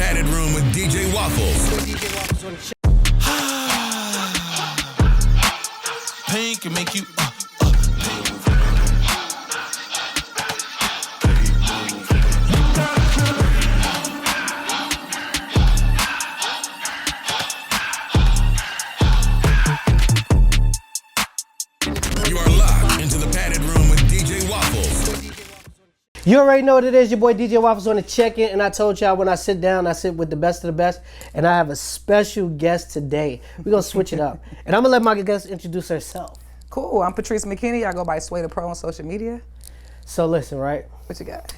padded room with DJ Waffles. DJ Waffles on the show. Pain can make you. You are locked into the padded room with DJ Waffles. You already know what it is. Your boy DJ Waffles on the check-in, and I told y'all when I sit down, I sit with the best of the best, and I have a special guest today. We're gonna switch it up, and I'm gonna let my guest introduce herself. Cool. I'm Patrice McKinney. I go by Sway the Pro on social media. So listen, right? What you got?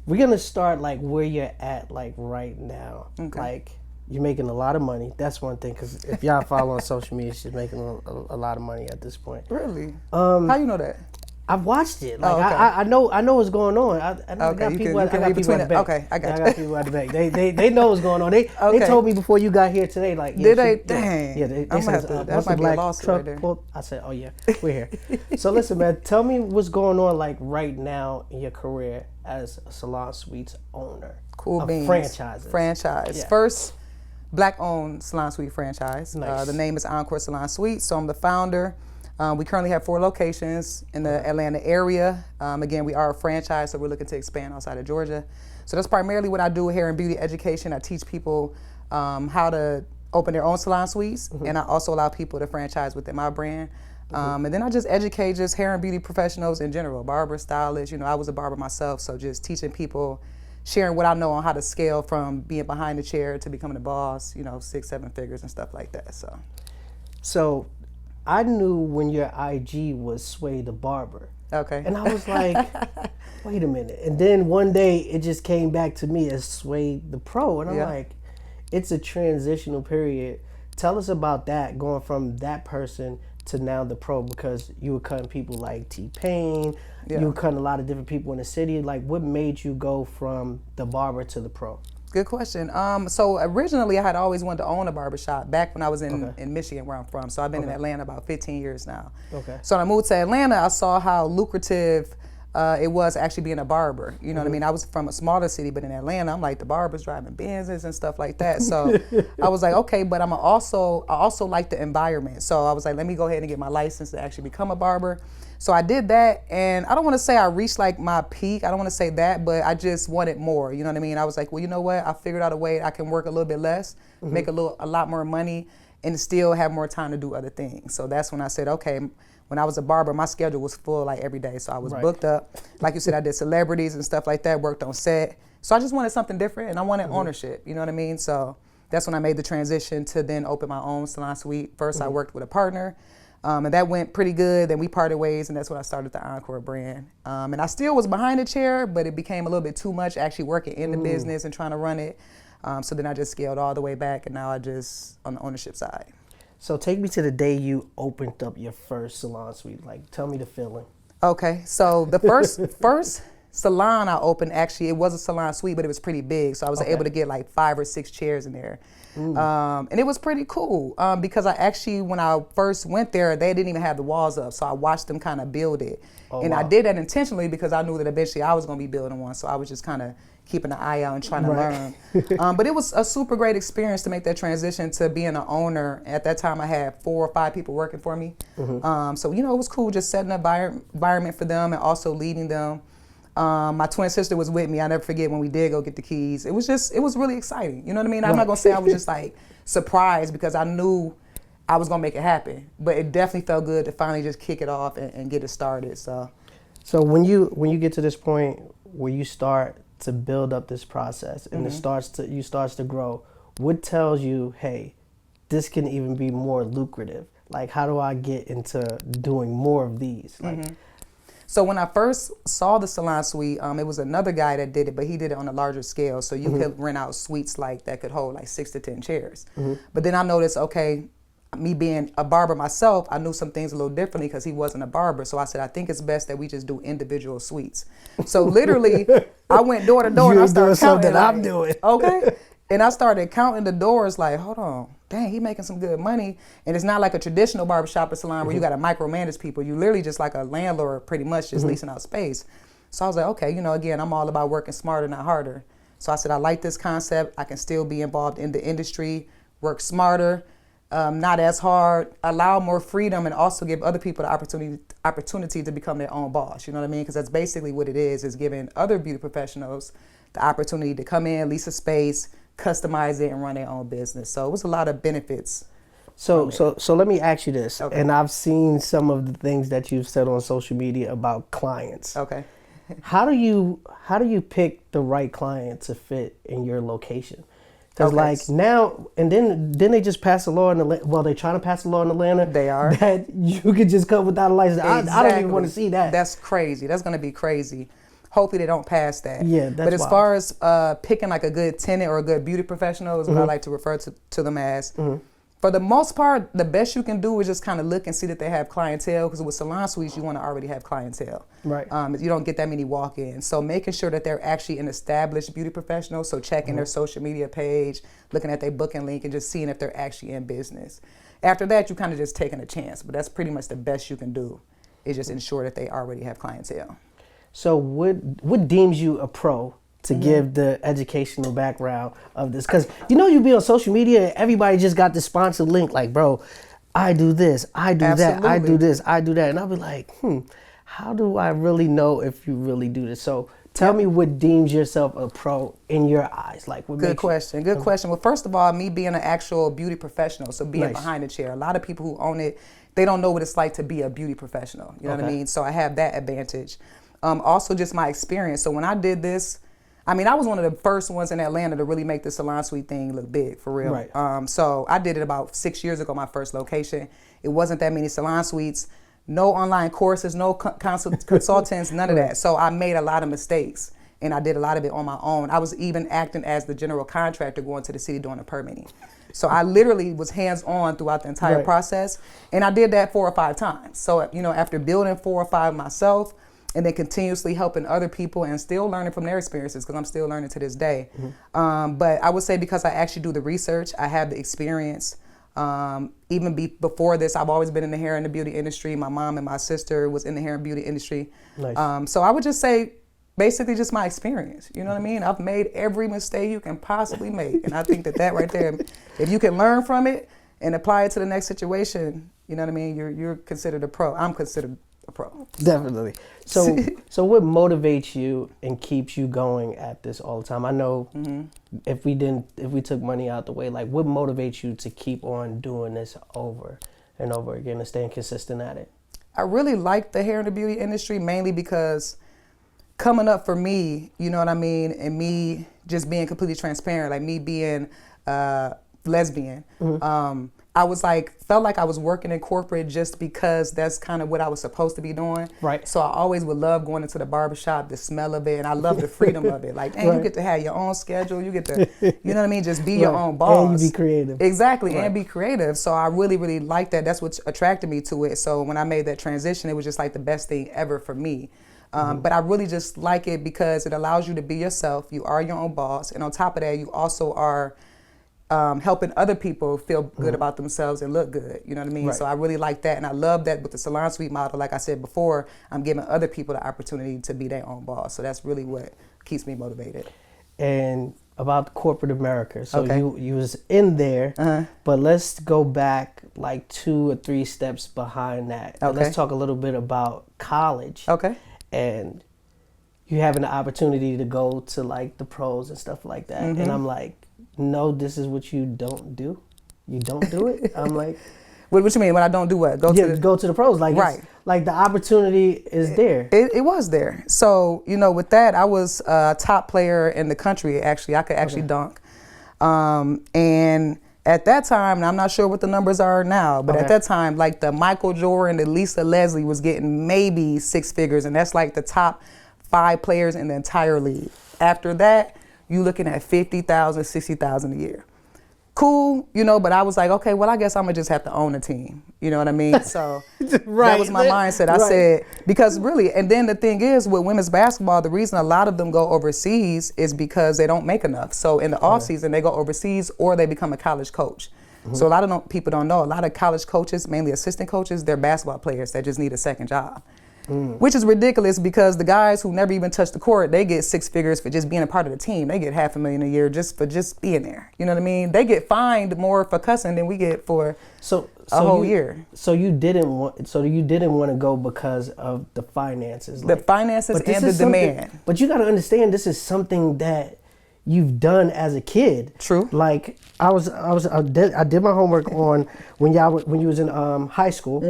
We're gonna start like where you're at, like right now. Okay. Like you're making a lot of money. That's one thing, because if y'all follow on social media, she's making a lot of money at this point. Really? How you know that? I've watched it. Like okay. I know what's going on. I got people at the back. Okay, I got you. I got people at the back. They know what's going on. They told me before you got here today. Like, did they? Dang. Yeah, they I'm said, gonna have to, that might be a lawsuit right there. I said, oh yeah, we're here. So listen, man, tell me what's going on like right now in your career as a Salon Suites owner. Cool of beans. Franchises. Franchise. Yeah. First black-owned Salon Suite franchise. Nice. The name is Encore Salon Suite. So I'm the founder. We currently have 4 locations in the Atlanta area. Again, we are a franchise, so we're looking to expand outside of Georgia. So that's primarily what I do, hair and beauty education. I teach people how to open their own salon suites, and I also allow people to franchise within my brand. And then I just educate just hair and beauty professionals in general, barbers, stylists. You know, I was a barber myself, so just teaching people, sharing what I know on how to scale from being behind the chair to becoming a boss, you know, 6-7 figures and stuff like that. So I knew when your IG was Sway the Barber. Okay. And I was like, wait a minute. And then one day it just came back to me as Sway the Pro. And I'm like, it's a transitional period. Tell us about that, going from that person to now the pro, because you were cutting people like T-Pain, you were cutting a lot of different people in the city. Like, what made you go from the barber to the pro? Good question. So originally I had always wanted to own a barbershop back when I was in Michigan, where I'm from. So I've been in Atlanta about 15 years now. Okay. So when I moved to Atlanta, I saw how lucrative it was actually being a barber. You know what I mean? I was from a smaller city, but in Atlanta, I'm like the barbers driving Benzes and stuff like that. So I was like, okay, but I also like the environment. So I was like, let me go ahead and get my license to actually become a barber. So I did that, and I don't want to say I reached like my peak. I don't want to say that, but I just wanted more. You know what I mean? I was like, well, you know what? I figured out a way I can work a little bit less, make a lot more money, and still have more time to do other things. So that's when I said, okay. When I was a barber, my schedule was full like every day. So I was booked up. Like you said, I did celebrities and stuff like that, worked on set. So I just wanted something different, and I wanted ownership, you know what I mean? So that's when I made the transition to then open my own salon suite. First, I worked with a partner, and that went pretty good. Then we parted ways, and that's when I started the Encore brand. And I still was behind the chair, but it became a little bit too much actually working in the business and trying to run it. So then I just scaled all the way back, and now I just on the ownership side. So take me to the day you opened up your first salon suite. Like, tell me the feeling. Okay, so the first salon I opened, actually, it was a salon suite, but it was pretty big. So I was able to get like 5 or 6 chairs in there. And it was pretty cool because I actually, when I first went there, they didn't even have the walls up. So I watched them kind of build it. I did that intentionally because I knew that eventually I was going to be building one. So I was just kind of keeping an eye out and trying to learn. But it was a super great experience to make that transition to being an owner. At that time, I had 4 or 5 people working for me. So, you know, it was cool just setting an environment for them and also leading them. My twin sister was with me. I never forget when we did go get the keys. It was really exciting. You know what I mean? I'm not going to say I was just like surprised because I knew I was going to make it happen. But it definitely felt good to finally just kick it off and get it started. So when you get to this point where you start to build up this process and it starts to grow, what tells you, hey, this can even be more lucrative? Like, how do I get into doing more of these? Like, so when I first saw the salon suite, it was another guy that did it, but he did it on a larger scale. So you could rent out suites like that could hold like 6 to 10 chairs. But then I noticed, okay, me being a barber myself, I knew some things a little differently because he wasn't a barber. So I said, I think it's best that we just do individual suites. So literally, I went door to door and I started counting. I'm doing. Okay. And I started counting the doors like, hold on, dang, he making some good money. And it's not like a traditional barbershop or salon where you got to micromanage people. You literally just like a landlord pretty much just leasing out space. So I was like, okay, you know, again, I'm all about working smarter, not harder. So I said, I like this concept. I can still be involved in the industry, work smarter, not as hard, allow more freedom, and also give other people the opportunity to become their own boss. You know what I mean? Because that's basically what it is giving other beauty professionals the opportunity to come in, lease a space, customize it, and run their own business. So it was a lot of benefits. So let me ask you this, Okay. and I've seen some of the things that you've said on social media about clients. Okay. How do you pick the right client to fit in your location? Because Okay. like now, and then they just pass a law in Atlanta. Well, they're trying to pass a law in Atlanta. They are. That you could just come without a license. Exactly. I don't even want to see that. That's crazy. That's going to be crazy. Hopefully they don't pass that. Yeah, that's But as wild. far as picking like a good tenant or a good beauty professional is what I like to refer to them as. For the most part, the best you can do is just kind of look and see that they have clientele, because with salon suites, you want to already have clientele. Right. You don't get that many walk-ins. So making sure that they're actually an established beauty professional, so checking their social media page, looking at their booking link, and just seeing if they're actually in business. After that, you kind of just taking a chance, but that's pretty much the best you can do, is just ensure that they already have clientele. So what deems you a pro to give the educational background of this? Because you be on social media and everybody just got the sponsored link, like, bro, I do this, I do that, I do this, I do that. And I'll be like, how do I really know if you really do this? So tell me what deems yourself a pro in your eyes. Like, what Good question. Well, first of all, me being an actual beauty professional, so being behind the chair, a lot of people who own it, they don't know what it's like to be a beauty professional. You know what I mean? So I have that advantage. Also just my experience. So when I did this, I was one of the first ones in Atlanta to really make the salon suite thing look big, for real. Right. So I did it about 6 years ago, my first location. It wasn't that many salon suites, no online courses, no consultants, none of that. So I made a lot of mistakes, and I did a lot of it on my own. I was even acting as the general contractor going to the city doing the permitting. So I literally was hands-on throughout the entire process, and I did that 4 or 5 times. So, after building 4 or 5 myself, and then continuously helping other people and still learning from their experiences, because I'm still learning to this day. But I would say, because I actually do the research, I have the experience. Even before this, I've always been in the hair and the beauty industry. My mom and my sister was in the hair and beauty industry. Nice. So I would just say, basically just my experience. You know what I mean? I've made every mistake you can possibly make. And I think that right there, if you can learn from it and apply it to the next situation, you know what I mean? You're considered a pro. I'm considered a pro. Definitely. So what motivates you and keeps you going at this all the time? I know if we took money out the way, like, what motivates you to keep on doing this over and over again and staying consistent at it? I really like the hair and the beauty industry, mainly because coming up for me, you know what I mean, and me just being completely transparent, like me being lesbian, I was felt like I was working in corporate just because that's kind of what I was supposed to be doing. Right. So I always would love going into the barbershop, the smell of it, and I love the freedom of it. Like, dang, you get to have your own schedule. You get to, you know what I mean, just be your own boss. And you be creative. Exactly, and be creative. So I really, really like that. That's what attracted me to it. So when I made that transition, it was just like the best thing ever for me. But I really just like it because it allows you to be yourself. You are your own boss. And on top of that, you also are helping other people feel good about themselves and look good. You know what I mean? Right. So I really like that. And I love that with the salon suite model. Like I said before, I'm giving other people the opportunity to be their own boss. So that's really what keeps me motivated. And about corporate America. So Okay. you was in there, but let's go back like 2 or 3 steps behind that. And Okay. let's talk a little bit about college. Okay. And you having the opportunity to go to like the pros and stuff like that. And I'm like, no, this is what you don't do. You don't do it. I'm like, What you mean when I don't do what? Go to the pros. Like, Right. Like the opportunity is there. It was there. So, with that, I was a top player in the country, actually. I could actually dunk. And at that time, and I'm not sure what the numbers are now, but at that time, like the Michael Jordan, the Lisa Leslie was getting maybe 6 figures, and that's like the top 5 players in the entire league. After that, you looking at $50,000, $60,000 a year. Cool, but I was like, okay, well, I guess I'm gonna just have to own a team. You know what I mean? So that was my mindset. I said, because really, and then the thing is with women's basketball, the reason a lot of them go overseas is because they don't make enough. So in the off season, they go overseas or they become a college coach. So a lot of people don't know, a lot of college coaches, mainly assistant coaches, they're basketball players that just need a second job. which is ridiculous because the guys who never even touch the court, they get 6 figures for just being a part of the team. They get $500,000 a year just being there. You know what I mean? They get fined more for cussing than we get for a whole year. So you didn't want to go because of the finances. The finances and the demand. But you got to understand, this is something that you've done as a kid. True. Like I did my homework on when you was in high school,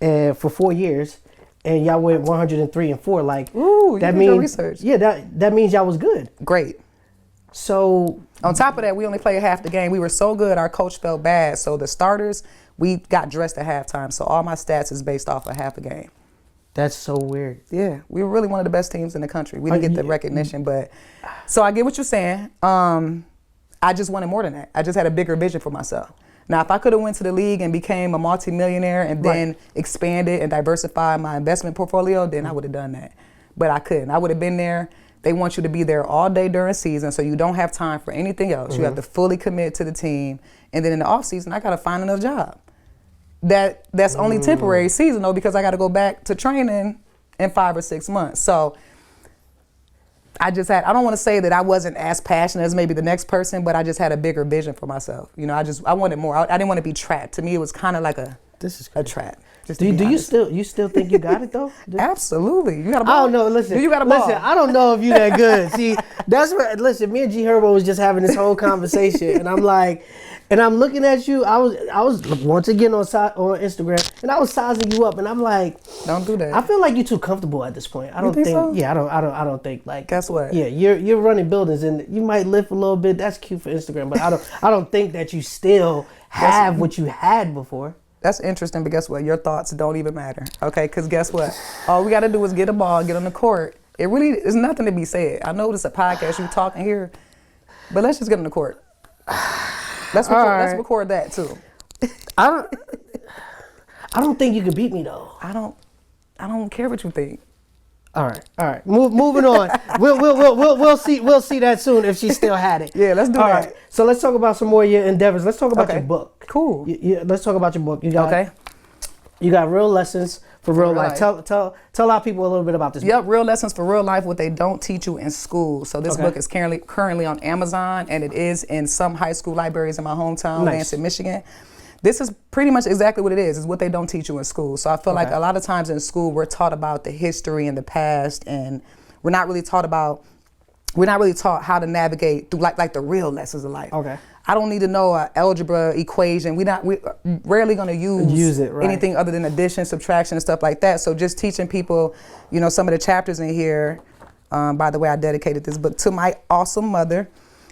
and for 4 years, and y'all went 103-4. Like, ooh, that you means did your research. Yeah, that means y'all was good. Great. So on top of that, we only played half the game. We were so good, our coach felt bad. So the starters, we got dressed at halftime. So all my stats is based off of half a game. That's so weird. Yeah, we were really one of the best teams in the country. We didn't get the recognition, but so I get what you're saying. I just wanted more than that. I just had a bigger vision for myself. Now, if I could have went to the league and became a multimillionaire and then expanded and diversified my investment portfolio, then I would have done that. But I couldn't. I would have been there. They want you to be there all day during season, so you don't have time for anything else. You have to fully commit to the team. And then in the off season, I got to find another job. That's only temporary seasonal because I got to go back to training in 5 or 6 months. So I don't want to say that I wasn't as passionate as maybe the next person, but I just had a bigger vision for myself. You know, I wanted more. I didn't want to be trapped. To me, it was kind of like a trap. Do you still think you got it though? Absolutely. You got a ball. I don't know. Listen, you got a ball. Listen, I don't know if you that good. See, that's what. Listen, me and G Herbo was just having this whole conversation, and I'm like, and I'm looking at you. I was once again on Instagram, and I was sizing you up, and I'm like, don't do that. I feel like you're too comfortable at this point. I don't think. So? Yeah, I don't think like. Guess what? Yeah, you're running buildings, and you might lift a little bit. That's cute for Instagram, but I don't think that you still have what you had before. That's interesting, but guess what? Your thoughts don't even matter, okay? Because guess what? All we got to do is get a ball, get on the court. It really is nothing to be said. I know this is a podcast, you talking here, but let's just get on the court. Let's record that too. I don't think you can beat me though. I don't care what you think. All right. Moving on. We'll see that soon if she still had it. Yeah, let's do that. All right. So let's talk about some more of your endeavors. Let's talk about your book. Cool. Let's talk about your book. You got Real Lessons for Real Life. Tell our people a little bit about this book. Real Lessons for Real Life, what they don't teach you in school. So this book is currently on Amazon, and it is in some high school libraries in my hometown, Lansing, Michigan. This is pretty much exactly what it is what they don't teach you in school. So I feel like a lot of times in school, we're taught about the history and the past, and we're not really taught how to navigate through like the real lessons of life. Okay. I don't need to know an algebra equation. We're rarely going to use it, anything other than addition, subtraction, and stuff like that. So just teaching people, some of the chapters in here. By the way, I dedicated this book to my awesome mother.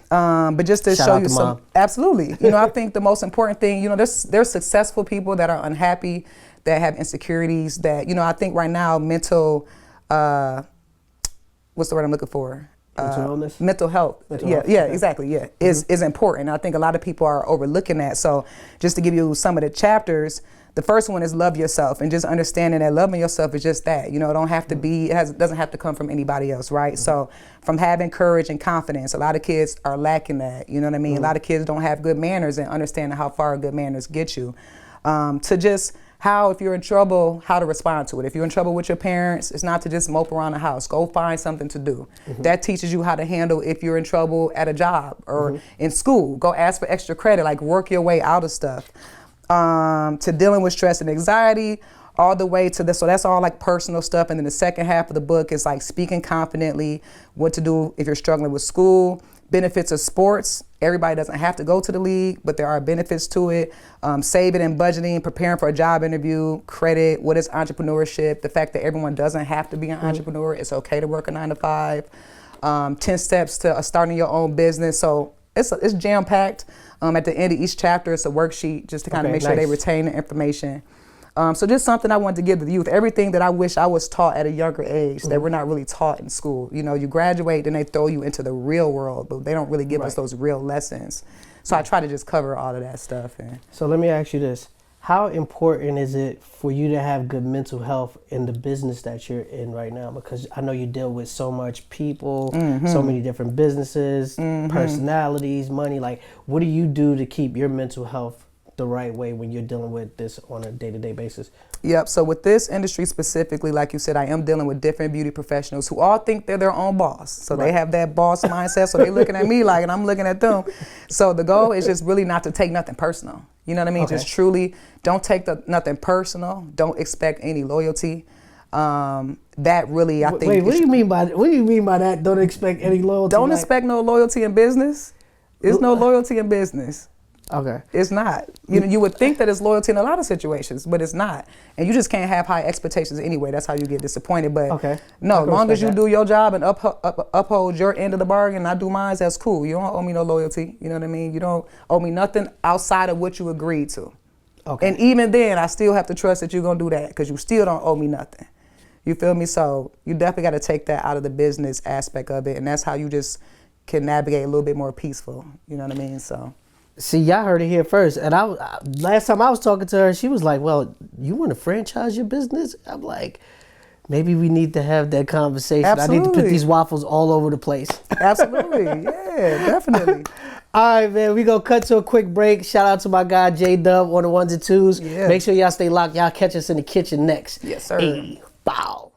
But just to show you some, absolutely. I think the most important thing, there's successful people that are unhappy, that have insecurities, that, I think right now what's the word I'm looking for? Mental illness? Mental health. Exactly. Yeah, is important. I think a lot of people are overlooking that. So just to give you some of the chapters, the first one is love yourself, and just understanding that loving yourself is just that. It don't have to be. It doesn't have to come from anybody else, right? So from having courage and confidence, a lot of kids are lacking that. You know what I mean? A lot of kids don't have good manners and understanding how far good manners get you. To just how, if you're in trouble, how to respond to it. If you're in trouble with your parents, it's not to just mope around the house. Go find something to do. That teaches you how to handle if you're in trouble at a job or in school. Go ask for extra credit, like work your way out of stuff. To dealing with stress and anxiety, all the way to this. So that's all like personal stuff. And then the second half of the book is like speaking confidently, what to do if you're struggling with school, benefits of sports. Everybody doesn't have to go to the league, but there are benefits to it. Saving and budgeting, preparing for a job interview, credit, what is entrepreneurship, the fact that everyone doesn't have to be an entrepreneur. It's okay to work a 9 to 5. 10 steps to starting your own business. So it's jam-packed. At the end of each chapter, it's a worksheet just to kind of make sure they retain the information. So just something I wanted to give the youth, everything that I wish I was taught at a younger age that we're not really taught in school. You graduate and they throw you into the real world, but they don't really give us those real lessons. So I try to just cover all of that stuff. So let me ask you this. How important is it for you to have good mental health in the business that you're in right now? Because I know you deal with so much people, so many different businesses, personalities, money. Like, what do you do to keep your mental health the right way when you're dealing with this on a day-to-day basis? Yep. So with this industry specifically, like you said, I am dealing with different beauty professionals who all think they're their own boss. So they have that boss mindset. So they're looking at me like, and I'm looking at them. So the goal is just really not to take nothing personal. You know what I mean? Okay. Just truly don't take nothing personal. Don't expect any loyalty. That really, I think. Wait, what do you mean by that? Don't expect any loyalty. Don't expect no loyalty in business. There's no loyalty in business. Okay. It's not. You would think that it's loyalty in a lot of situations, but it's not. And you just can't have high expectations anyway. That's how you get disappointed. But no, as long as you do your job and uphold your end of the bargain, and I do mine, that's cool. You don't owe me no loyalty. You know what I mean? You don't owe me nothing outside of what you agreed to. Okay. And even then, I still have to trust that you're going to do that because you still don't owe me nothing. You feel me? So you definitely got to take that out of the business aspect of it. And that's how you just can navigate a little bit more peaceful. You know what I mean? So. See, y'all heard it here first. And last time I was talking to her, she was like, well, you want to franchise your business? I'm like, maybe we need to have that conversation. Absolutely. I need to put these waffles all over the place. Absolutely. Yeah, definitely. All right, man, we going to cut to a quick break. Shout out to my guy, D-Dubb, on the ones and twos. Yeah. Make sure y'all stay locked. Y'all catch us in the kitchen next. Yes, sir. Hey, bow.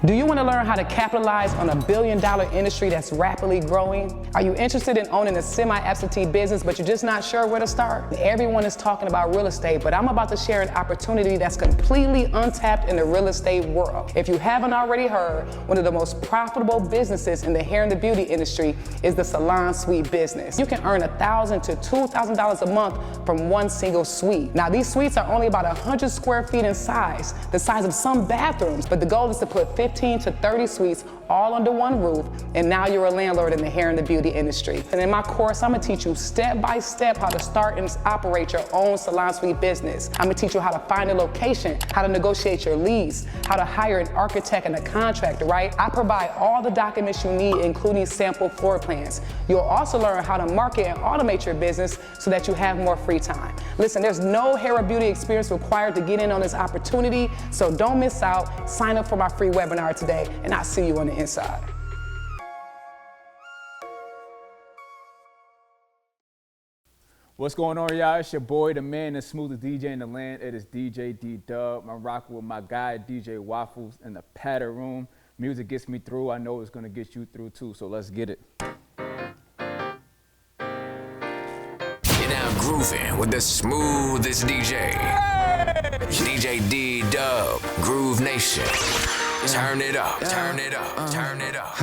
Do you want to learn how to capitalize on $1 billion industry that's rapidly growing? Are you interested in owning a semi-absentee business, but you're just not sure where to start? Everyone is talking about real estate, but I'm about to share an opportunity that's completely untapped in the real estate world. If you haven't already heard, one of the most profitable businesses in the hair and the beauty industry is the salon suite business. You can earn $1,000 to $2,000 a month from one single suite. Now, these suites are only about 100 square feet in size, the size of some bathrooms, but the goal is to put 15 to 30 suites all under one roof, and now you're a landlord in the hair and the beauty industry. And in my course, I'm gonna teach you step by step how to start and operate your own salon suite business. I'm gonna teach you how to find a location, how to negotiate your lease, how to hire an architect and a contractor, right? I provide all the documents you need, including sample floor plans. You'll also learn how to market and automate your business so that you have more free time. Listen, there's no hair or beauty experience required to get in on this opportunity, so don't miss out. Sign up for my free webinar today, and I'll see you on the inside. What's going on, y'all? It's your boy, the man, the smoothest DJ in the land. It is DJ D-Dubb. I'm rocking with my guy, DJ Waffles, in the paddedroom. Music gets me through. I know it's going to get you through, too, so let's get it. You're now grooving with the smoothest DJ. Hey! DJ D-Dubb, Groove Nation. Turn it up, turn it up, turn it up.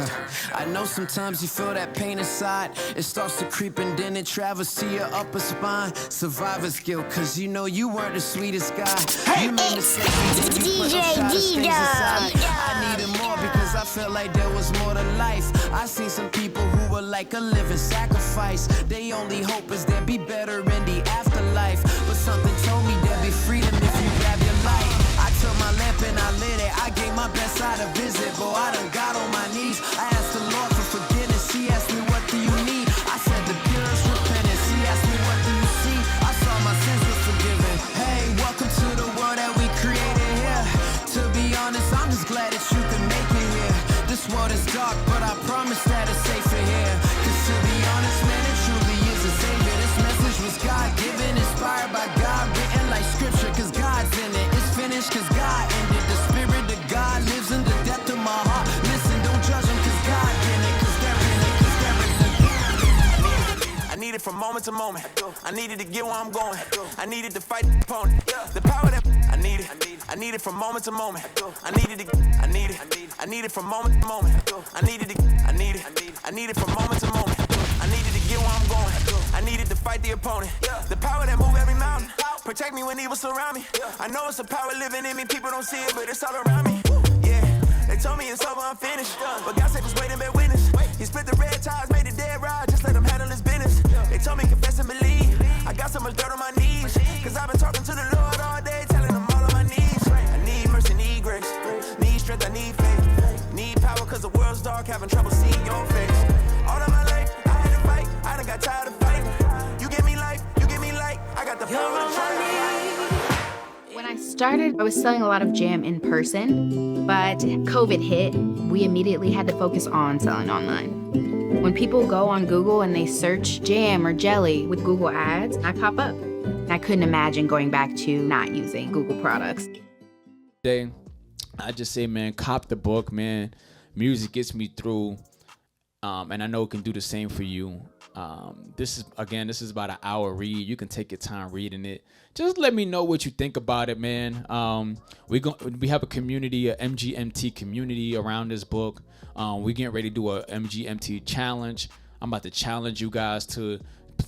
I know sometimes you feel that pain inside. It starts to creep and then it travels to your upper spine. Survivor's guilt, cause you know you weren't the sweetest guy. Hey, it's DJ D-Dubb. I needed more because I felt like there was more to life. I seen some people who were like a living sacrifice. They only hope is there'd be better in the afterlife. But something told me there'd be freedom if you grab your light. I took my lamp and I lit it. I gave my best side a visit, but I done got on my knees. I asked the Lord for forgiveness. He asked me, what do you need? I said the purest repentance. He asked me, what do you see? I saw my sins were forgiven. Hey, welcome to the world that we created here. To be honest, I'm just glad that you can make it here. This world is dark, but I promise that it's safer here. Cause to be honest, man, it truly is a savior. This message was God-given, inspired by God, written like scripture, cause God's in it. It's finished cause God ended. The spirit of God lives in the depth of my heart. Listen, don't judge him cause God in it, cause they're in it, cause they're in it. I need it from moment to moment. I needed to get where I'm going. I needed to fight the opponent. The power that I need it. I need it from moment to moment. I needed to. I need it. I need it from moment to moment. I needed to. I need it. I need it from moment to moment. I needed to get where I'm going. I needed to fight the opponent. The power that move every mountain. Protect me when evil surround me. I know it's a power living in me. People don't see it, but it's all around me. Yeah, they told me it's over, I'm finished. But God said just wait and bear witness. He split the red ties, made the dead rise. Just let him handle his business. They told me confess and believe. I got so much dirt on my knees. Cause I've been talking to the Lord all day. the world's dark, having trouble seeing your face. All of my life, I had to fight, I done got tired of fighting. You give me life, you give me light, I got the power to try. When I started, I was selling a lot of jam in person, but COVID hit. We immediately had to focus on selling online. When people go on Google and they search jam or jelly with Google ads, I pop up. I couldn't imagine going back to not using Google products. I just say, man, cop the book, man. Music gets me through, and I know it can do the same for you. This is about an hour read. You can take your time reading it. Just let me know what you think about it, man. We have a community, a MGMT community around this book. We're getting ready to do a MGMT challenge. I'm about to challenge you guys to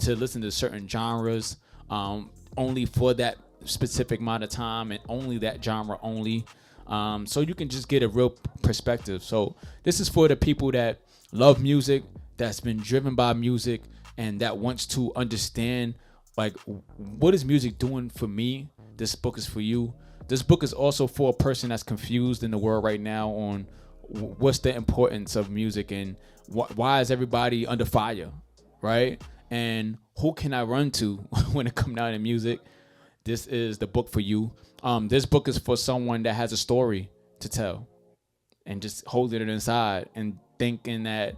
listen to certain genres, only for that specific amount of time and only that genre only. So you can just get a real perspective. So this is for the people that love music, that's been driven by music, and that wants to understand, like, what is music doing for me? This book is for you. This book is also for a person that's confused in the world right now on what's the importance of music and why is everybody under fire, right? And who can I run to when it comes down to music? This is the book for you. This book is for someone that has a story to tell and just holding it inside and thinking that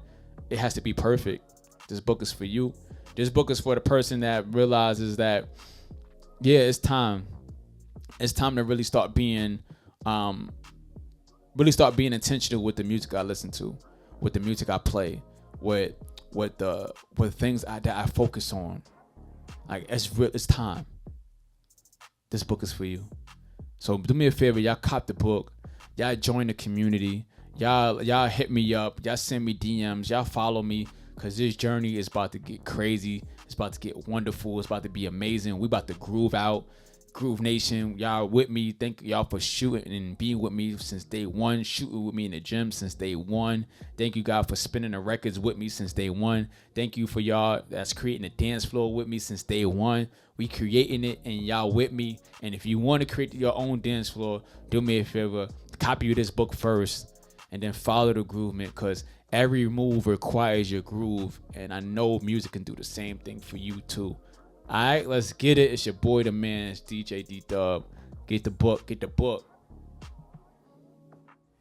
it has to be perfect. This book is for you. This book is for the person that realizes that, yeah, it's time. It's time to really start being intentional with the music I listen to, with the music I play, with things that I focus on. Like, it's time. This book is for you. So do me a favor, y'all cop the book. Y'all join the community. Y'all hit me up. Y'all send me DMs. Y'all follow me, because this journey is about to get crazy. It's about to get wonderful. It's about to be amazing. We about to groove out. Groove Nation, y'all with me. Thank y'all for shooting and being with me since day one. Shooting with me in the gym since day one. Thank you, guys, for spinning the records with me since day one. Thank you for y'all that's creating a dance floor with me since day one. We creating it and y'all with me. And if you want to create your own dance floor, do me a favor. Copy this book first and then follow the groove, because every move requires your groove. And I know music can do the same thing for you too. All right, let's get it. It's your boy, the man. It's DJ D-Dubb. Get the book. Get the book.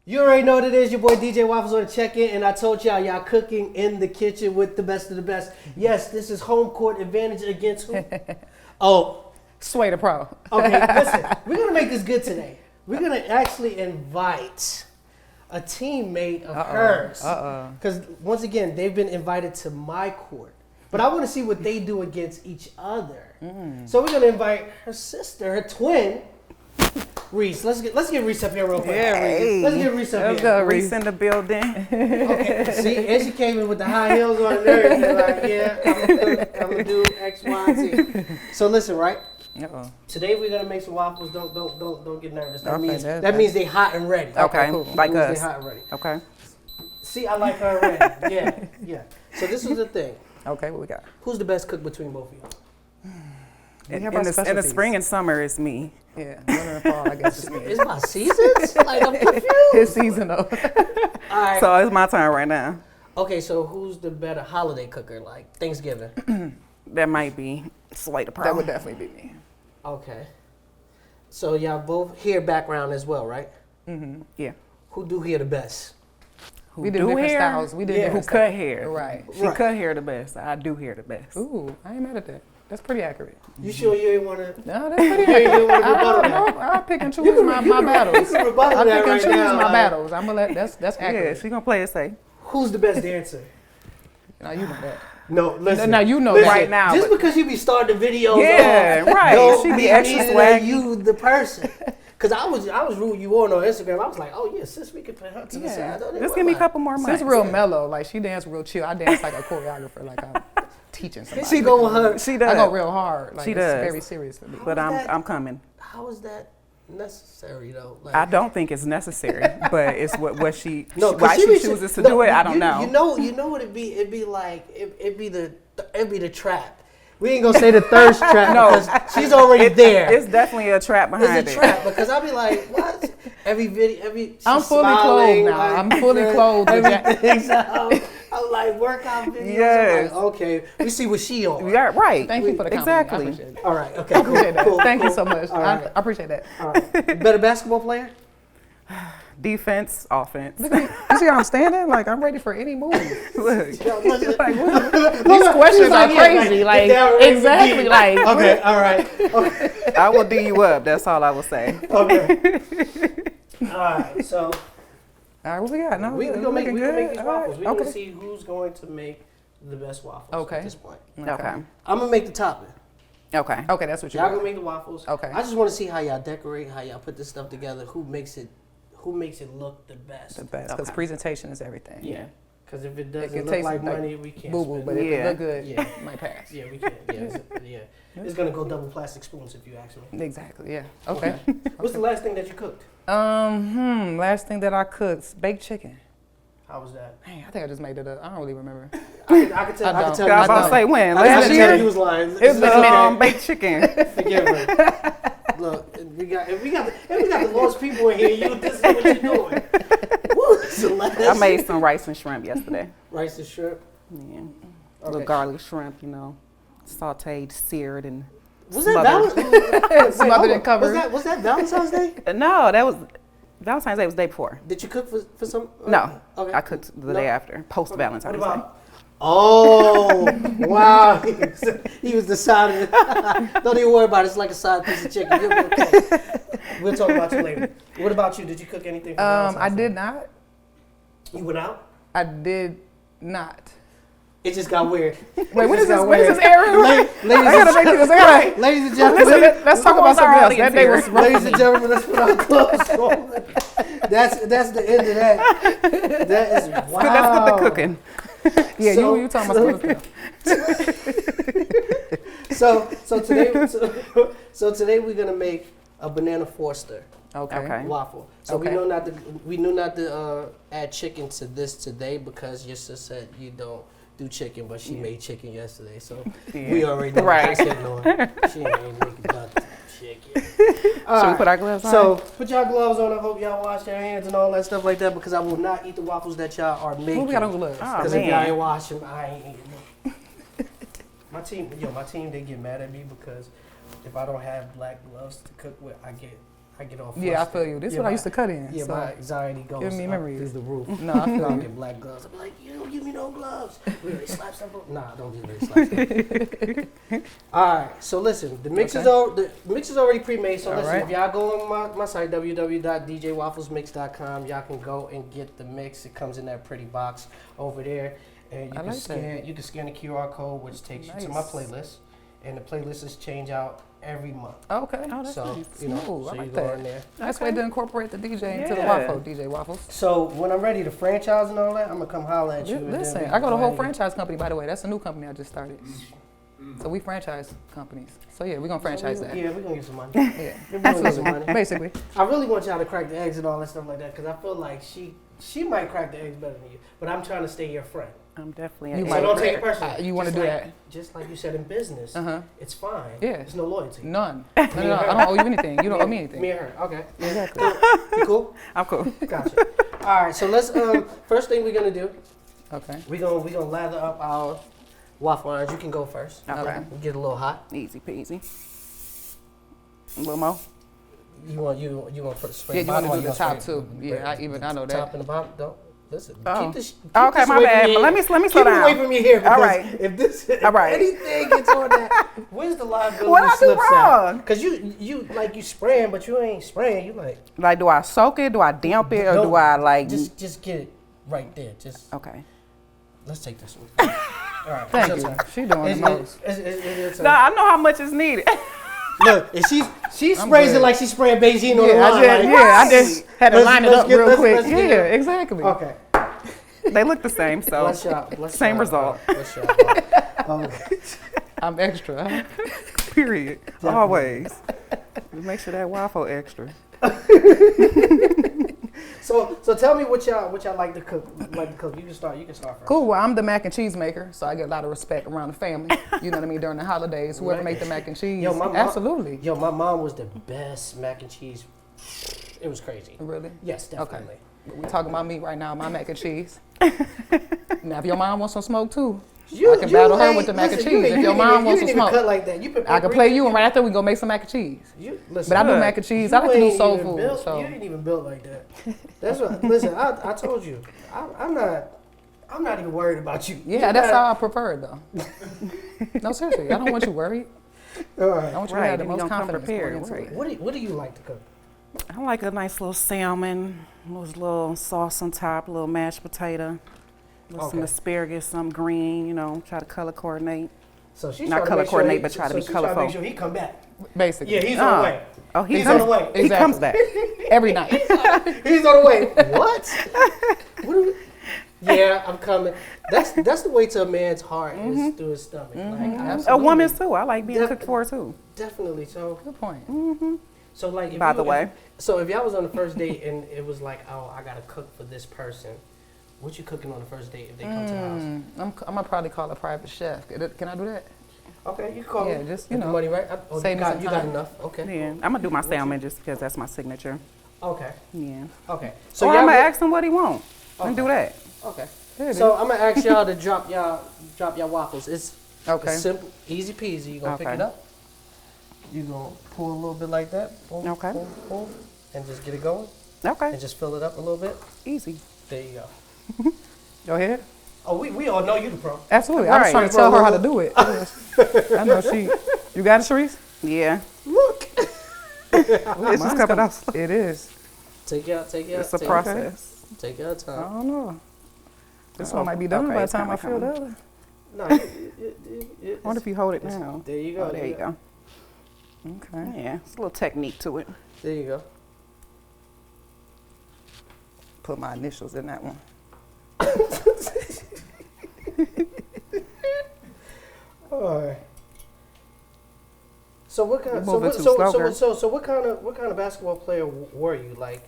You already know what it is. Your boy DJ Waffles on the check-in, and I told y'all cooking in the kitchen with the best of the best. Yes, this is home court advantage against who? Oh, Sway the Pro. Okay, listen. We're gonna make this good today. We're gonna actually invite a teammate of hers. Because once again, they've been invited to my court. But I want to see what they do against each other. So we're gonna invite her sister, her twin, Reese. Let's get Reese up here real quick. Yeah, Reese. Let's get Reese up here. Let's go, Reese in the building. Okay. See, and she came in with the high heels on and everything. Like, yeah, I'm gonna do X, Y, and Z. So listen, right? Today we're gonna make some waffles. Don't get nervous. That means they hot and ready. Okay, cool. like that us. They hot and ready. Okay. See, I like her already. Yeah. So this is the thing. Okay, what we got? Who's the best cook between both of you? In the spring and summer, it's me. Yeah, winter and fall, I guess it's me. It's my seasons? Like, I'm confused. It's seasonal. All right. So it's my turn right now. Okay, so who's the better holiday cooker, like Thanksgiving? That might be Sway the Pro. That would definitely be me. Okay. So y'all both hear background as well, right? Mm-hmm. Yeah. Who do hair the best? We do different hair? styles. We do different Who cut hair? Right. She cut hair the best. I do hair the best. Ooh, I ain't mad at that. That's pretty accurate. You sure you ain't want to? No, that's pretty accurate. I pick and choose my battles. You can rebuttal I that pick and right choose now, my battles. I'm gonna let that's accurate. Yeah, she gonna play it safe. Who's the best dancer? No, you know that. No, listen. Now you know listen, that. Right now. Just because you be starting the videos, yeah, right. Don't She be mean extra that swaggy. you the person. Cause I was rooting you on Instagram. I was like, oh yeah, sis, we can put her to the side. Just give me a couple more months. She's real mellow. Like she dance real chill. I dance like a choreographer. Like I'm teaching somebody. She go with her. She does. I go real hard. Like She it's does. very serious for me. But I'm coming. How is that necessary though? Like, I don't think it's necessary, but it's what she why she chooses to do it. I don't know. You know what it'd be like. It'd be the trap. We ain't gonna say the thirst trap because she's already there. It's definitely a trap behind it. It's a trap because I'll be like, what? Every video, I'm fully clothed now. I'm fully clothed. Everything's out. I'm like, workout videos. Yes. I'm like, okay, we see what she on. Yeah, right. Thank you for the compliment. Exactly. I appreciate it. All right, okay. I appreciate that. Cool, Thank cool. you so much. Right. I appreciate that. All right. Better basketball player? Defense, offense. You see how I'm standing? Like, I'm ready for any move. Look. These questions are crazy. Like, exactly. Like, okay, all right. Okay. I will D you up. That's all I will say. Okay. All right, so all right, what we got? No, we gonna make these waffles. We okay. gonna see who's going to make the best waffles at this point. Okay. I'm gonna make the topping. Okay. Okay, that's what you're Y'all gonna make the waffles. Okay. I just want to see how y'all decorate, how y'all put this stuff together, who makes it look the best. The best, because presentation is everything. Yeah. Because if it It doesn't can look taste like like money, we can't boo-boo, spend but it. if it Yeah. look good, Yeah. it might pass. Yeah, we can't. Yeah, it's gonna go double plastic spoons if you ask me. Exactly, yeah. Okay. What's the last thing that you cooked? Last thing that I cooked, baked chicken. How was that? Man, I think I just made it up. I don't really remember. I could tell. I I don't. could tell. I was about to say when? I Last could year? tell you was lying. It was the baked chicken. Forgive me. Look, if we got the Lord's people in here, this is what you're doing. Woo, I made some rice and shrimp yesterday. Rice and shrimp. Yeah. A little garlic shrimp, sauteed, seared, and Was that Smothered and covered. Was that Valentine's Day? No, that was Valentine's Day was the day before. Did you cook for some? No, Okay. I cooked the day after, post Valentine's Day. Oh, wow. He was the side of it. Don't even worry about it. It's like a side piece of chicken. You'll be okay. We'll talk about you later. What about you? Did you cook anything for Valentine's I Day? did not. You went out? I did not. It just got weird. Wait, what is this? What is this airing? I gotta make this. Ladies and gentlemen, Listen, let's talk about something else. That day was ladies and gentlemen, let's put our clothes on. That's the end of that. That is wow. That's good cooking. Yeah, you talking about So today we're gonna make a banana Forster. Okay. Waffle. So we knew not to add chicken to this today because your sister said you don't do chicken, but she made chicken yesterday. So we already know what she's sitting on. She ain't making nothing chicken. Should we put our gloves on? So put y'all gloves on. I hope y'all wash your hands and all that stuff like that because I will not eat the waffles that y'all are making. What we got on gloves? Because if y'all ain't wash them, I ain't eating them. My team, they get mad at me because if I don't have black gloves to cook with, I get all flustered. Yeah, I feel you. This is what I used to cut in. Yeah, so my anxiety goes give me up memories. through the roof. No, I feel I'll you. get black gloves. I'm like, you don't give me no gloves. We already slap stuff up. Nah, don't give me slap stuff. All right, so listen, the mix is already pre-made. So listen, if y'all go on my site, www.djwafflesmix.com, y'all can go and get the mix. It comes in that pretty box over there. And you can scan the QR code, which takes you to my playlist. And the playlists change out every month. Okay. Oh, that's so, nice. you know, Smooth. so I like you go that. in there. Nice way to incorporate the DJ into the waffle, DJ Waffles. So when I'm ready to franchise and all that, I'm gonna come holler at you. Listen, I got a whole franchise company, by the way. That's a new company I just started. So we franchise companies. So yeah, we're gonna franchise that. Yeah, we're gonna get some money. Yeah, absolutely. Basically. I really want y'all to crack the eggs and all that stuff like that because I feel like she might crack the eggs better than you. But I'm trying to stay your friend. I'm definitely. So don't take it personally. You want to do that? Just like you said in business, it's fine. Yeah. There's no loyalty. None. No, I don't owe you anything. You don't owe me anything. Me and her. Okay. Exactly. You cool? I'm cool. Gotcha. All right. So let's. First thing we're gonna do. Okay. We gonna lather up our waffle irons. You can go first. Okay. Get a little hot. Easy peasy. A little more. You want to put a spray. Yeah, you want to do the top too. Yeah, I know that. Top and the bottom. Don't. Listen, oh. keep this okay, my bad. But let me slow down. Keep it away from your hair. All right. If anything gets on that, where's the liability? What I do wrong? Because you spraying, but you ain't spraying. You like, do I soak it? Do I damp it? Or do I like just get it right there? Just okay. Let's take this one. All right. Thank you. She doing the most. No, I know how much is needed. Look, and she sprays it like she's spraying Beijing on the line. I just had to line it up real quick. Yeah, exactly. Okay. They look the same, so same result. I'm extra. Period. Definitely. Always. Make sure that waffle extra. So tell me what y'all like to cook. You can start first. Cool. Well, I'm the mac and cheese maker, so I get a lot of respect around the family. You know what I mean? During the holidays, whoever make the mac and cheese. Yo, my mom, absolutely. Yo, my mom was the best mac and cheese. It was crazy. Really? Yes, definitely. Okay. We talking about me right now, my mac and cheese. Now, if your mom wants some smoke too, I can battle her with the mac and cheese. If your mom wants some smoke, cut like that. I can play you, and right after we go make some mac and cheese. But I do mac and cheese. I like to do soul food. You ain't even built like that. That's what. Listen, I told you, I'm not even worried about you. Yeah, that's how I prefer it though. No, seriously, I don't want you worried. All right. I want you to have the most confidence. Prepared. What do you like to cook? I like a nice little salmon, with a little sauce on top, a little mashed potato, with some asparagus, some green, you know, try to color coordinate. So she's not color coordinate, but try to be colorful. Trying to make sure he come back. Basically. Yeah, he's on the way. Oh, he's on the way. Exactly. He comes back. Every night. He's on the way. What? Yeah, I'm coming. That's the way to a man's heart is through his stomach. Like, a woman's too. I like being cooked for too. Definitely. So good point. So like, if by the way, so if y'all was on the first date and it was like, oh, I gotta cook for this person, what you cooking on the first date if they come to the house? I'm gonna probably call a private chef. Can I do that? Okay, you call. Yeah, just you know, money, right? Save you me some got time. enough. Okay. Yeah, I'm gonna do my salmon just because that's my signature. Okay. Yeah. Okay. So I'm gonna ask him what he want and do that. Okay. So I'm gonna ask y'all to drop y'all waffles. It's simple, easy peasy. You gonna pick it up. You gonna pull a little bit like that. Boom, okay. Boom, boom, and just get it going. Okay. And just fill it up a little bit. Easy. There you go. Go ahead. Oh, we all know you the pro. Absolutely. I was trying to tell her how to do it. I know she. You got it, Sharice? Yeah. Look. It's just coming out. It is. Take your. It's a process. Take your time. I don't know. This one might be done by the time I feel the other. No. I wonder if you hold it now. There you go. Oh, there you go. Okay. Yeah, it's a little technique to it. There you go. Put my initials in that one. All right. So what kind? So what kind of basketball player were you like?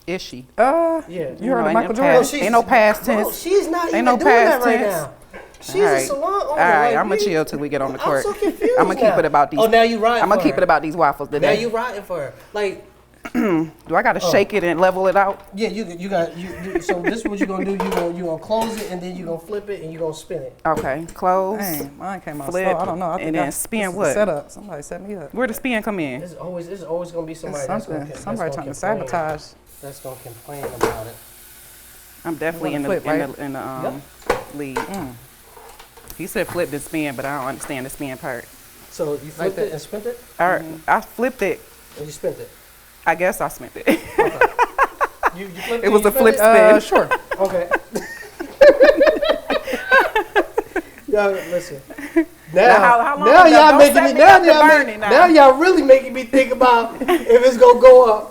Is she? Yeah. You heard of Michael Jordan? Ain't no past tense. Bro, she's not even no doing that past right tense. now. She's a salon owner. All right, like I'm gonna chill till we get on the court. I'm so confused. I'm gonna keep it about these. Oh, now you riding. I'm gonna keep it about these waffles today. Now you riding for her. Like, do I gotta shake it and level it out? Yeah, you got. So this is what you gonna do. You gonna close it and then you gonna flip it and you gonna spin it. Okay, close. Dang, mine came out flip, slow. I don't know. And then spin what? Set up. Somebody set me up. Where the spin come in? There's always gonna be somebody. Somebody trying to sabotage. That's gonna complain about it. I'm definitely in the lead. He said flip and spin, but I don't understand the spin part. So you flipped it and spent it? All right, I flipped it. And you spent it? I guess I spent it. Okay. You flipped it? It was a flip spin. Sure. Okay. Y'all listen. Now y'all making me now y'all really making me think about if it's gonna go up.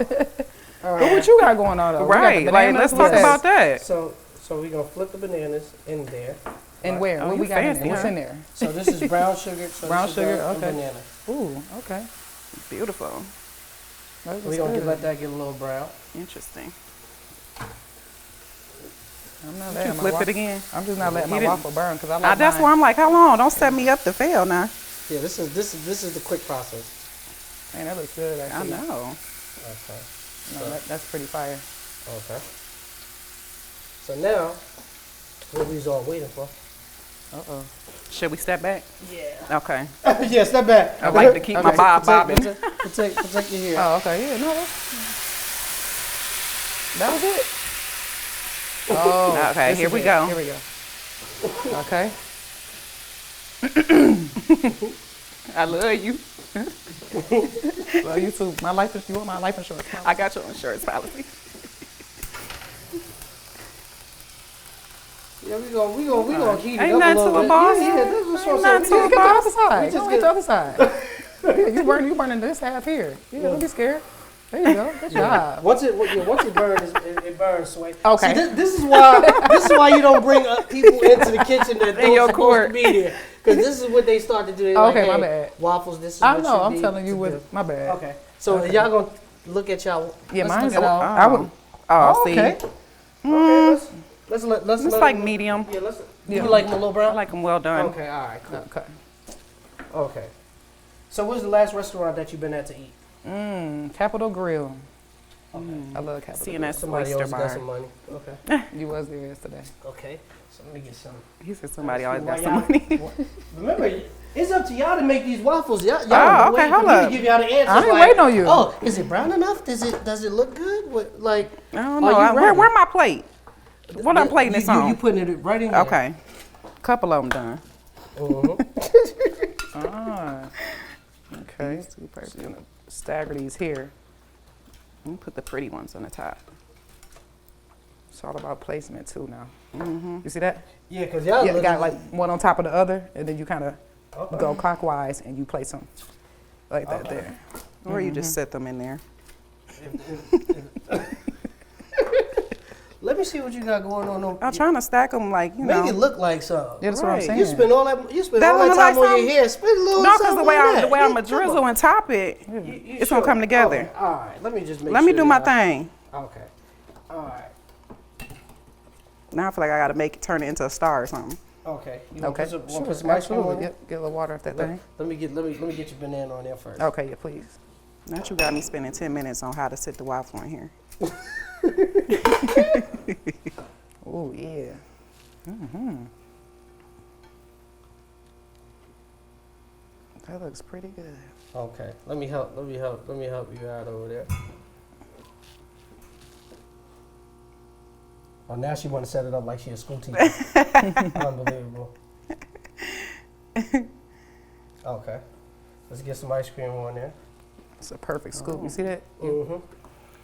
But what you got going on though? Right. Like let's talk about that. So we gonna flip the bananas in there. And where? Oh, what we got in there? What's in there? So this is brown sugar. Brown sugar. Okay. Banana. Ooh. Okay. Beautiful. We're gonna let that get a little brown. Interesting. I'm not letting flip it again. I'm just not letting my waffle burn because I like. That's why I'm like, how long? Don't set me up to fail now. Yeah, this is the quick process. Man, that looks good. Actually. I know. Okay. No, that's pretty fire. Okay. So now, what we was all waiting for? Should we step back? Yeah. Okay. Yeah, step back. I like to keep my bob bobbing. Protect your hair. Oh, okay. Yeah, no. That was it. Oh. Okay, here we go. Here we go. Okay. I love you. Well, you too. You want my life insurance policy? I got your insurance policy. Yeah, we gonna heat it Ain't up a nothing little to bit. a boss. Yeah, that's what I'm Not saying. to the other side. just Go get the other side. Yeah, you burning this half here. Yeah, don't be scared. There you go. Good job. Once it burns, it burns. Sway. Okay. See, this is why you don't bring people into the kitchen that don't supposed to be there. Because this is what they start to do. They're Okay, like, my bad. Waffles. This is I what know. you I'm telling you what. My bad. Okay. So y'all gonna look at y'all. Yeah, mine's I Oh, see. Okay. Okay. Let's It's like medium. Yeah, you like them a little brown? I like them well done. Okay, all right, cool. Okay. Okay. So what's the last restaurant that you've been at to eat? Capitol Grill. Okay. I love Capitol Seeing Grill. that Somebody oyster else got some bar. money. Okay. You was there yesterday. Okay. So let me get some. He said somebody always Why got some y'all- money. Remember, it's up to y'all to make these waffles. Y'all Oh, okay, waiting for hold me up. to give y'all the answers. I ain't like, waiting on you. Oh, is it brown enough? Does it look good? What, like, I don't are know. you ready? Where my plate? What I'm plating this on? You putting it right in here. Okay. Couple of them done. Ah. Okay. You're gonna stagger these here. Let me put the pretty ones on the top. It's all about placement too now. You see that? Yeah, because y'all You got like one on top of the other, and then you kind of Okay. go clockwise and you place them like that there. Or you just set them in there. Let me see what you got going on. I'm trying to stack them like, you know. Make it look like something. Yeah, that's what I'm saying. You spend all that. You spend That all that look time like on your something? hair. Spend a little. No, because something the way on that. I'm Yeah, gonna come drizzle on. and top it, You it's gonna come together. Okay. All right. Let me just make. Let me sure do my y'all- thing. Okay. All right. Now I feel like I gotta turn it into a star or something. Okay. You Okay. Want to put some ice cream on Absolutely. it? Get a little water off that thing. Let me get your banana on there first. Okay, yeah, please. Now you got me spending 10 minutes on how to sit the waffle in here. Oh yeah. That looks pretty good. Okay. Let me help you out over there. Oh, now she want to set it up like she a school teacher. Unbelievable. Okay. Let's get some ice cream on there. It's a perfect scoop. You see that? Mm-hmm.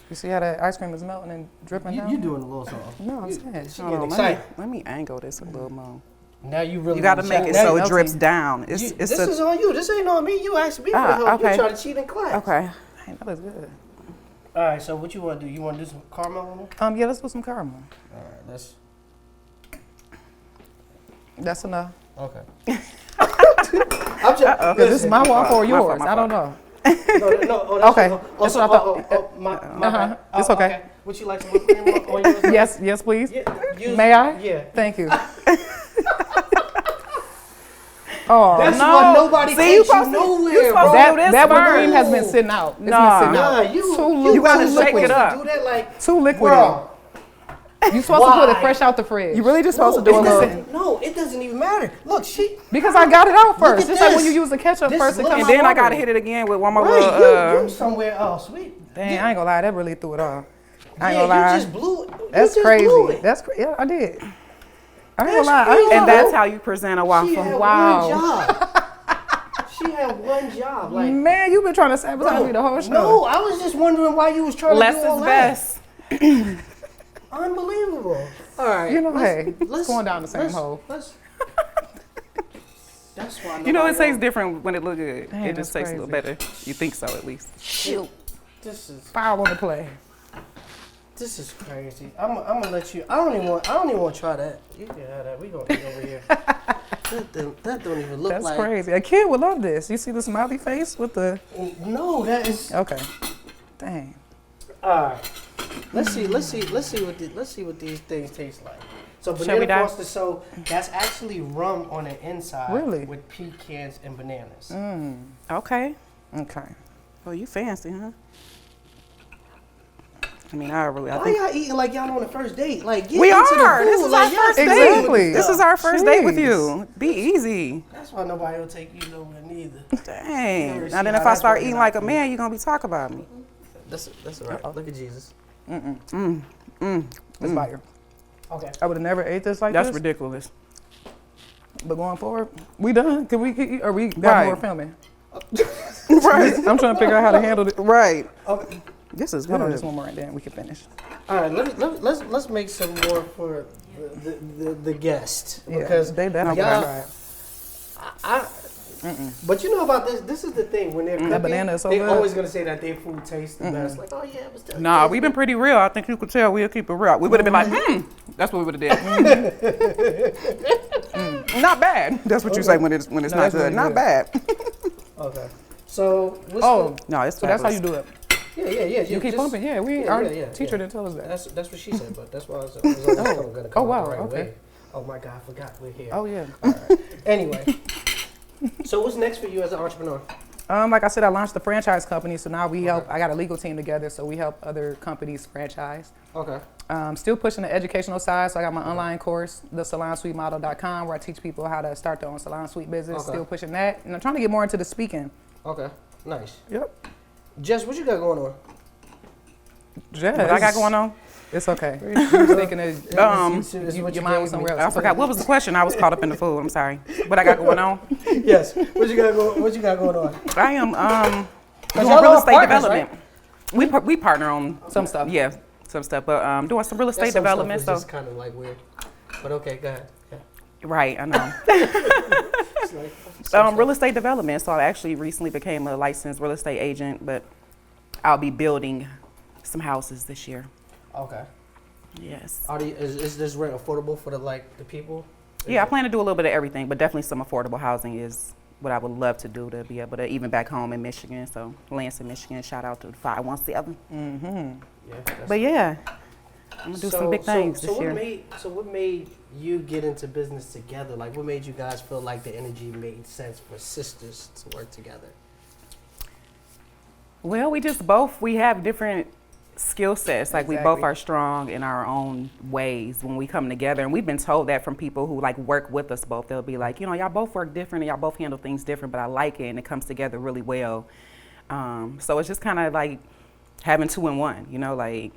You see how that ice cream is melting and dripping down? You doing a little something. No, I'm saying. She Hold getting on, excited. let me angle this a little more. Now you really You gotta wanna make check- it now so you- it drips down. This It's is on you. This ain't on me. You asked me for help. okay. You trying to cheat in class. Okay. Dang, that looks good. All right. So what you want to do? You want to do some caramel on there? Yeah, let's put some caramel. All right. That's enough. Okay. I'm just. This is my waffle or yours. my I don't know. No, oh, that's Okay, your- that's what I thought. My bad. It's okay. Would you like some whipped cream on yours? Yes, please. Yeah, May I? Yeah. Thank you. Oh, That's no. why nobody See, you takes you supposed to- nowhere, you supposed bro. to that do this that whipped first. cream has been sitting out. It's Nah. been sitting Nah, out. you gotta too shake liquid it to up. Do that like, Too liquidy. bro. You supposed to put it Why? fresh out the fridge. You really just supposed No, to do a it little. doesn't- no, it doesn't even matter. Look, Because I got it out first. at Just like when this. you use the ketchup This first, it looks- comes And out then I gotta watery. hit it again with one more right, little. you somewhere else. Sweet. Dang, I ain't gonna lie, that really threw it off. I ain't Yeah, gonna lie. you just blew it. That's you just crazy. Blew it. That's yeah, I did. I ain't That's gonna lie. crazy. And that's how you present a She waffle. had Wow. one job. She had one job. Like, Man, you've been trying to sabotage me the whole show. no, I was just wondering why you was trying Less to do all is that. best. Unbelievable. All right. You know, let's- hey, it's going down the same hole. That's why. You know, it nobody tastes different when it look good. Dang, It just that's tastes a little crazy. better. You think so, at least. Shoot. This is Foul on the play. crazy. I'm gonna let you. I don't even want to try that. You can have that. We gonna eat over here. that don't even look That's like. crazy. A kid would love this. You see the smiley face with the. No, that is. Okay. Dang. All right. Let's see what these things taste like. So Shall we banana dive? foster, so that's actually rum on the inside. Really? With pecans and bananas. Okay. Okay. Oh, you fancy, huh? I mean, I Why think y'all eating like y'all on the first date? Like get we into the are. food. This is like, our y'all first stay date. with Exactly. This stuff. is our first date with Jeez. you. Be easy. That's why nobody will take you nowhere neither. Dang. Never Now see then, how if I that's start working eating out like for a you. man, you're gonna be talking about me. That's all right. Look at Jesus. It's fire. Okay. I would have never ate this like That's this. ridiculous. But going forward, we done. Can we? Or we got Right. more filming? Right. I'm trying to figure out how to handle it. Right. Okay. This is Hold on, good. just one more, and then we can finish. All right. Let's make some more for the guest Yeah, because they definitely y'all- got But you know about this? This is the thing when they're cooking, banana is so they're good. always gonna say that their food tastes the best. Like, oh yeah, it was delicious. Nah, we've been pretty real. I think you could tell we'll keep it real. We would have been like, That's what we would have did. Not bad. That's what you say when it's No, not it's good. really Not good. bad. Okay. So what's Oh, No, it's so that's how you fabulous. do it. Yeah. You keep pumping. Yeah, our teacher didn't tell us that. That's what she said, but that's why I was going to come wow, right okay. away. Oh my God, I forgot we're here. Oh yeah. All right. Anyway, so what's next for you as an entrepreneur? Like I said, I launched the franchise company, so now we help. I got a legal team together, so we help other companies franchise. Okay. Still pushing the educational side, so I got my online course, thesalonsuitemodel.com, where I teach people how to start their own salon suite business. Okay. Still pushing that, and I'm trying to get more into the speaking. Okay. Nice. Yep. Jess, what you got going on? Jess, what I got going on? It's okay. You was thinking of your mind was somewhere else. I forgot. What was the question? I was caught up in the food. I'm sorry. What I got going on? Yes. What you got going on? I am doing real estate development. Right? We partner on some stuff. Yeah, some stuff. But doing some real estate development. Stuff is just kind of like weird. But okay, go ahead. Yeah. Right, I know. Real estate development. So I actually recently became a licensed real estate agent, but I'll be building some houses this year. Okay. Yes. Is this rent affordable for the people? I plan to do a little bit of everything, but definitely some affordable housing is what I would love to do to be able to, even back home in Michigan. So Lansing, Michigan, shout out to the 517. Yeah. But yeah, I'm gonna do some big things this year. What made you get into business together? Like, what made you guys feel like the energy made sense for sisters to work together? Well, we have different skill sets. Like, we both are strong in our own ways when we come together. And we've been told that from people who like work with us both. They'll be like, y'all both work different and y'all both handle things different, but I like it and it comes together really well. So it's just kind of like having 2 in 1, like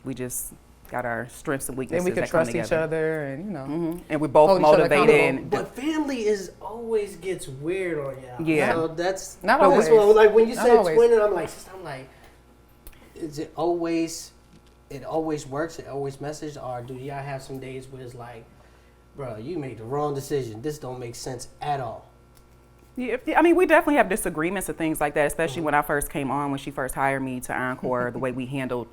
we just got our strengths and weaknesses. And we can that come trust each together. other and, And we both motivated. But family always gets weird on y'all. Yeah. So that's not always. Like when you Not said always. twin, I'm like, is it always works? It always messes? Or do y'all have some days where it's like, bro, you made the wrong decision. This don't make sense at all. Yeah, I mean, we definitely have disagreements and things like that, especially when I first came on, when she first hired me to Encore, the way we handled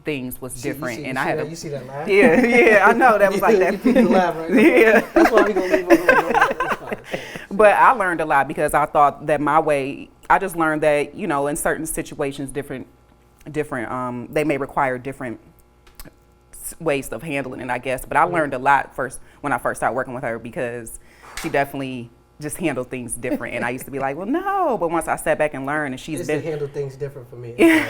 things was different. You see that laugh? Yeah, I know. That was like that. You keep the laugh, right? Yeah. That's why we going to leave it. But I learned a lot because I thought that my way, I just learned that, in certain situations, different, they may require different ways of handling it, I guess. But I learned a lot when I first started working with her, because she definitely just handle things different. And I used to be like, well, no. But once I sat back and learned, and she's been handle things different for me. Yeah.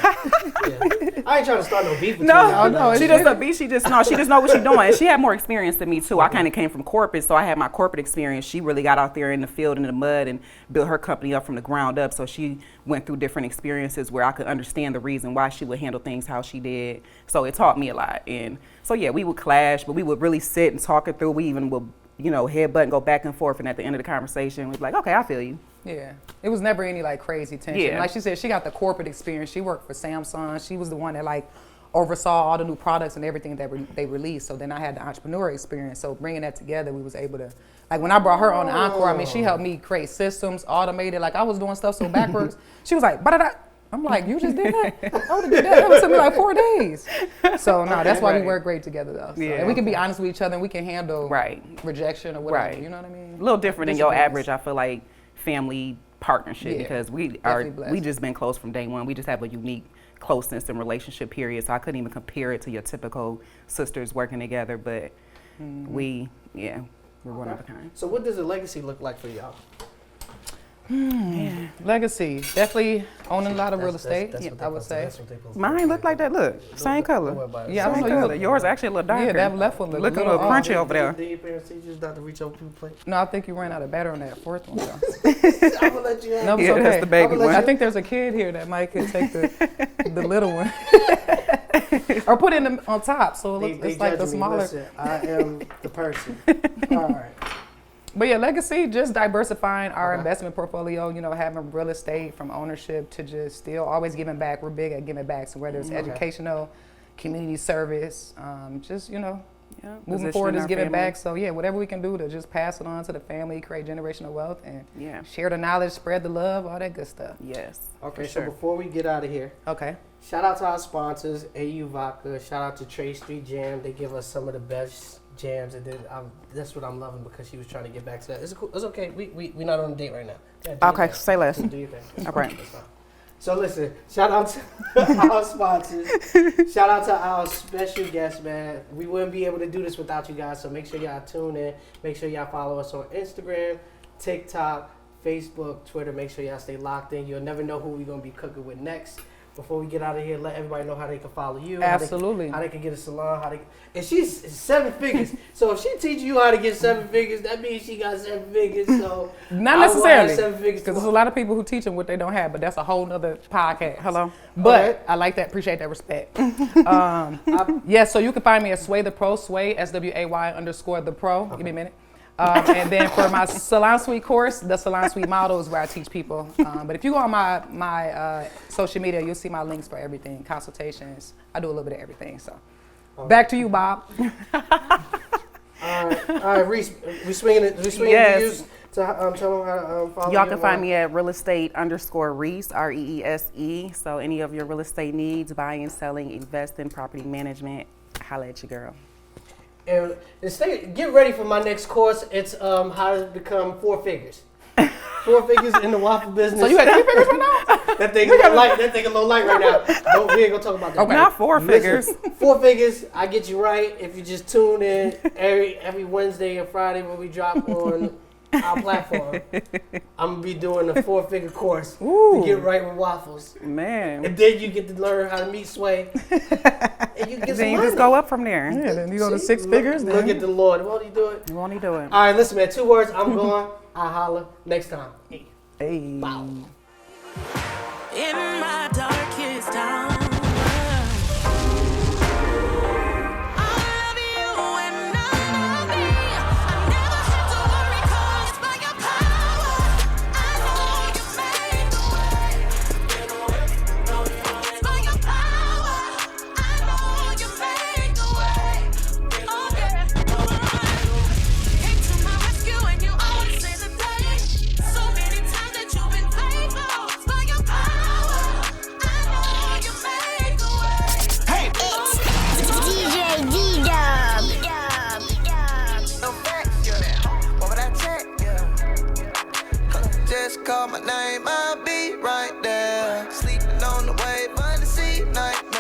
I ain't trying to start no beef with you. No, she doesn't beef. She just know what she's doing. And she had more experience than me too. I kind of came from corporate, so I had my corporate experience. She really got out there in the field in the mud and built her company up from the ground up. So she went through different experiences where I could understand the reason why she would handle things how she did. So it taught me a lot. And so yeah, we would clash, but we would really sit and talk it through. We even would headbutt and go back and forth, and at the end of the conversation, we'd be like, okay, I feel you. Yeah. It was never any like crazy tension. Yeah. Like she said, she got the corporate experience. She worked for Samsung. She was the one that like oversaw all the new products and everything that they released. So then I had the entrepreneur experience. So bringing that together, we was able to, like when I brought her on the Encore, I mean, she helped me create systems, automated. Like I was doing stuff so backwards. She was like, ba-da-da. I'm like, you just did that? I would have did that. That would took me like 4 days. So no, that's why we work great together though. So, and we can be honest with each other and we can handle rejection or whatever. Right. You know what I mean? A little different than your average, I feel like, family partnership, because we just been close from day one. We just have a unique closeness and relationship period. So I couldn't even compare it to your typical sisters working together, but we're one of a kind. So what does a legacy look like for y'all? Legacy, definitely owning a lot of real estate. I would say. Mine look like that. Look, same color. Yeah, same color. Yours actually a little darker. Yeah, that left one looking a little crunchy over there. Did your parents teach you not to reach over people's plate? No, I think you ran out of battery on that fourth one. Though. I'm gonna let you have. No, it's okay. That's the baby one. I think there's a kid here that might could take the little one, or put it on top, so it looks like the smaller. Listen, I am the person. All right. But yeah, legacy, just diversifying our investment portfolio, having real estate from ownership to just still always giving back. We're big at giving back. So whether it's educational, community service, just, moving forward is giving back. So yeah, whatever we can do to just pass it on to the family, create generational wealth, and share the knowledge, spread the love, all that good stuff. Yes. Okay, so before we get out of here, shout out to our sponsors, AU Vodka. Shout out to Trade Street Jam. They give us some of the best jams, and then that's what I'm loving, because she was trying to get back to that. It's cool. It's okay. We're not on a date right now. Okay, say less. Do your thing. All right. So listen, shout out to our sponsors. Shout out to our special guests, man. We wouldn't be able to do this without you guys, so make sure y'all tune in. Make sure y'all follow us on Instagram, TikTok, Facebook, Twitter. Make sure y'all stay locked in. You'll never know who we're going to be cooking with next. Before we get out of here, let everybody know how they can follow you. Absolutely. How they can get a salon. And she's 7 figures. So if she teaches you how to get 7 figures, that means she got 7 figures. So not necessarily, 7 figures because there's a lot of people who teach them what they don't have, but that's a whole nother podcast. Hello. But I like that, appreciate that respect. So you can find me at Sway the Pro, Sway, SWAY_the Pro. Give me a minute. And then for my Salon Suite course, the Salon Suite model is where I teach people. But if you go on my social media, you'll see my links for everything, consultations. I do a little bit of everything. So back to you, Bob. All right, Reese, we swinging it. Yes. To tell them how to follow Y'all can find me at realestate_Reese, REESE. So any of your real estate needs, buying, selling, investing, property management, holla at your girl. And get ready for my next course. It's how to become 4 figures. 4 figures in the waffle business. So you had 3 figures right now? That thing a little light. That thing a little light right now. We ain't gonna talk about that. Okay. Not 4 figures. 4 figures. I get you right if you just tune in every Wednesday and Friday when we drop on our platform. I'm gonna be doing a 4-figure course to get right with waffles. Man. And then you get to learn how to meet Sway. And you get then you just go up from there. Yeah, then you go to 6 figures. Look at the Lord. Won't he do it? Won't he do it? All right, listen, man. 2 words. I'm going. I'll holler next time. Hey. Wow. In my darkest hour. Call my name, I'll be right there. Sleeping on the wave, under the sea, nightmare.